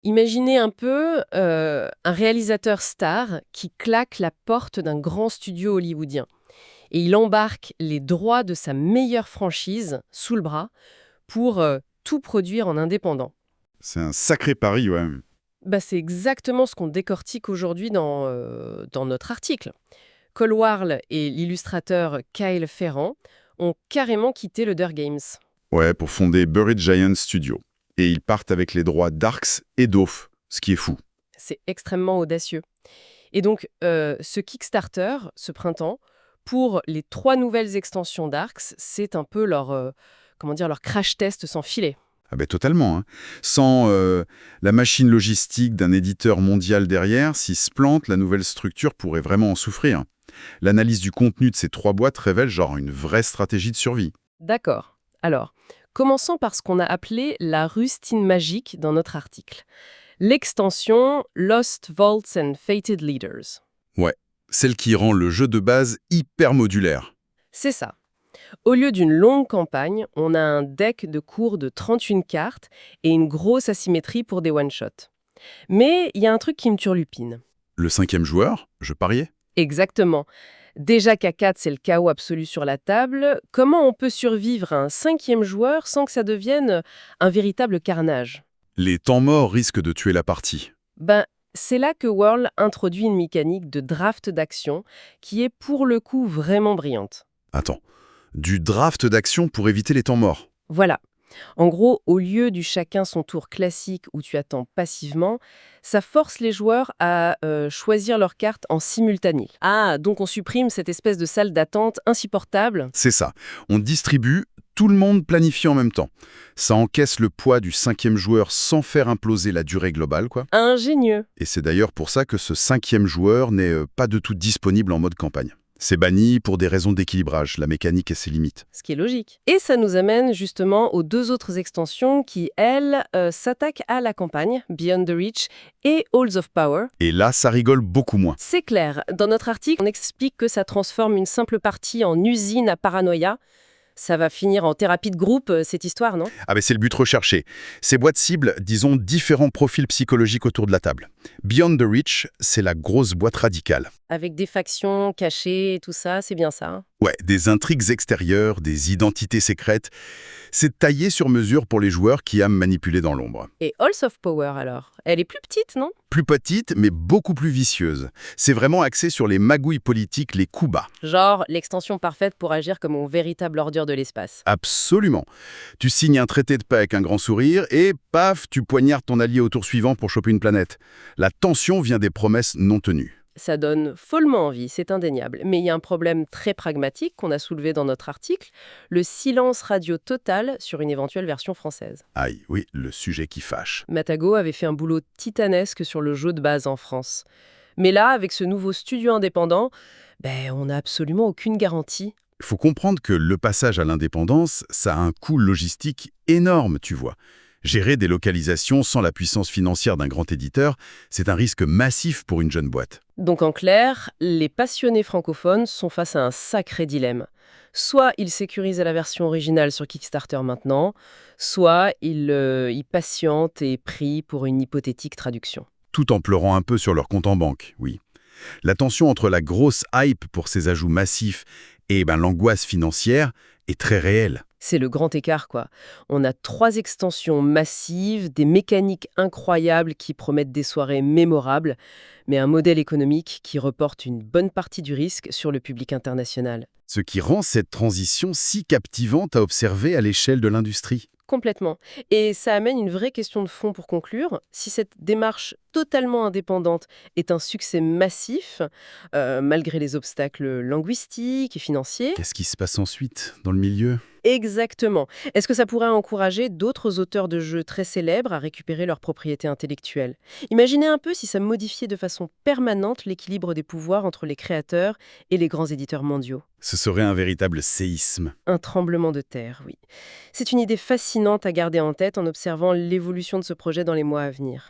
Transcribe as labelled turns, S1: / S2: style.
S1: Imaginez un peu un réalisateur star qui claque la porte d'un grand studio hollywoodien et il embarque les droits de sa meilleure franchise sous le bras pour tout produire en indépendant.
S2: C'est un sacré pari, ouais.
S1: C'est exactement ce qu'on décortique aujourd'hui dans notre article. Cole Warl et l'illustrateur Kyle Ferran ont carrément quitté le Der Games.
S2: Ouais, pour fonder Buried Giant Studio. Et ils partent avec les droits d'Arx et d'Oath, ce qui est fou.
S1: C'est extrêmement audacieux. Et donc, ce Kickstarter, ce printemps, pour les 3 nouvelles extensions d'Arx, c'est un peu leur crash test sans filet.
S2: Ah ben totalement, hein. Sans la machine logistique d'un éditeur mondial derrière, s'il se plante, la nouvelle structure pourrait vraiment en souffrir. L'analyse du contenu de ces 3 boîtes révèle genre une vraie stratégie de survie.
S1: D'accord. Alors, commençons par ce qu'on a appelé la rustine magique dans notre article. L'extension Lost Vaults and Fated Leaders.
S2: Ouais, celle qui rend le jeu de base hyper modulaire.
S1: C'est ça. Au lieu d'une longue campagne, on a un deck de cours de 31 cartes et une grosse asymétrie pour des one-shots. Mais il y a un truc qui me turlupine.
S2: Le 5e joueur, je pariais.
S1: Exactement. Déjà qu'à 4, c'est le chaos absolu sur la table, comment on peut survivre à un 5e joueur sans que ça devienne un véritable carnage?
S2: Les temps morts risquent de tuer la partie.
S1: C'est là que Whirl introduit une mécanique de draft d'action qui est pour le coup vraiment brillante.
S2: Attends, du draft d'action pour éviter les temps morts.
S1: Voilà. En gros, au lieu du chacun son tour classique où tu attends passivement, ça force les joueurs à choisir leurs cartes en simultané. Ah, donc on supprime cette espèce de salle d'attente insupportable.
S2: C'est ça. On distribue, tout le monde planifie en même temps. Ça encaisse le poids du 5e joueur sans faire imploser la durée globale, quoi.
S1: Ingénieux.
S2: Et c'est d'ailleurs pour ça que ce 5e joueur n'est pas du tout disponible en mode campagne. C'est banni pour des raisons d'équilibrage, la mécanique et ses limites.
S1: Ce qui est logique. Et ça nous amène justement aux 2 autres extensions qui, elles, s'attaquent à la campagne, Beyond the Reach et Halls of Power.
S2: Et là, ça rigole beaucoup moins.
S1: C'est clair. Dans notre article, on explique que ça transforme une simple partie en usine à paranoïa. Ça va finir en thérapie de groupe, cette histoire, non?
S2: Ah ben c'est le but recherché. Ces boîtes cibles, disons, différents profils psychologiques autour de la table. Beyond the Reach, c'est la grosse boîte radicale.
S1: Avec des factions cachées et tout ça, c'est bien ça, hein?
S2: Ouais, des intrigues extérieures, des identités secrètes. C'est taillé sur mesure pour les joueurs qui aiment manipuler dans l'ombre.
S1: Et Halls of Power, alors? Elle est plus petite, non?
S2: Plus petite, mais beaucoup plus vicieuse. C'est vraiment axé sur les magouilles politiques, les coups bas.
S1: Genre l'extension parfaite pour agir comme une véritable ordure de l'espace.
S2: Absolument. Tu signes un traité de paix avec un grand sourire et paf, tu poignardes ton allié au tour suivant pour choper une planète. La tension vient des promesses non tenues.
S1: Ça donne follement envie, c'est indéniable. Mais il y a un problème très pragmatique qu'on a soulevé dans notre article, le silence radio total sur une éventuelle version française.
S2: Aïe, oui, le sujet qui fâche.
S1: Matago avait fait un boulot titanesque sur le jeu de base en France. Mais là, avec ce nouveau studio indépendant, on n'a absolument aucune garantie.
S2: Il faut comprendre que le passage à l'indépendance, ça a un coût logistique énorme, tu vois. Gérer des localisations sans la puissance financière d'un grand éditeur, c'est un risque massif pour une jeune boîte.
S1: Donc en clair, les passionnés francophones sont face à un sacré dilemme. Soit ils sécurisent la version originale sur Kickstarter maintenant, soit ils patientent et prient pour une hypothétique traduction.
S2: Tout en pleurant un peu sur leur compte en banque, oui. La tension entre la grosse hype pour ces ajouts massifs et l'angoisse financière est très réelle.
S1: C'est le grand écart, quoi. On a 3 extensions massives, des mécaniques incroyables qui promettent des soirées mémorables, mais un modèle économique qui reporte une bonne partie du risque sur le public international.
S2: Ce qui rend cette transition si captivante à observer à l'échelle de l'industrie.
S1: Complètement. Et ça amène une vraie question de fond pour conclure. Si cette démarche totalement indépendante est un succès massif, malgré les obstacles linguistiques et financiers,
S2: Qu'est-ce qui se passe ensuite dans le milieu?
S1: exactement. Est-ce que ça pourrait encourager d'autres auteurs de jeux très célèbres à récupérer leur propriété intellectuelle? Imaginez un peu si ça modifiait de façon permanente l'équilibre des pouvoirs entre les créateurs et les grands éditeurs mondiaux.
S2: Ce serait un véritable séisme.
S1: Un tremblement de terre, oui. C'est une idée fascinante à garder en tête en observant l'évolution de ce projet dans les mois à venir.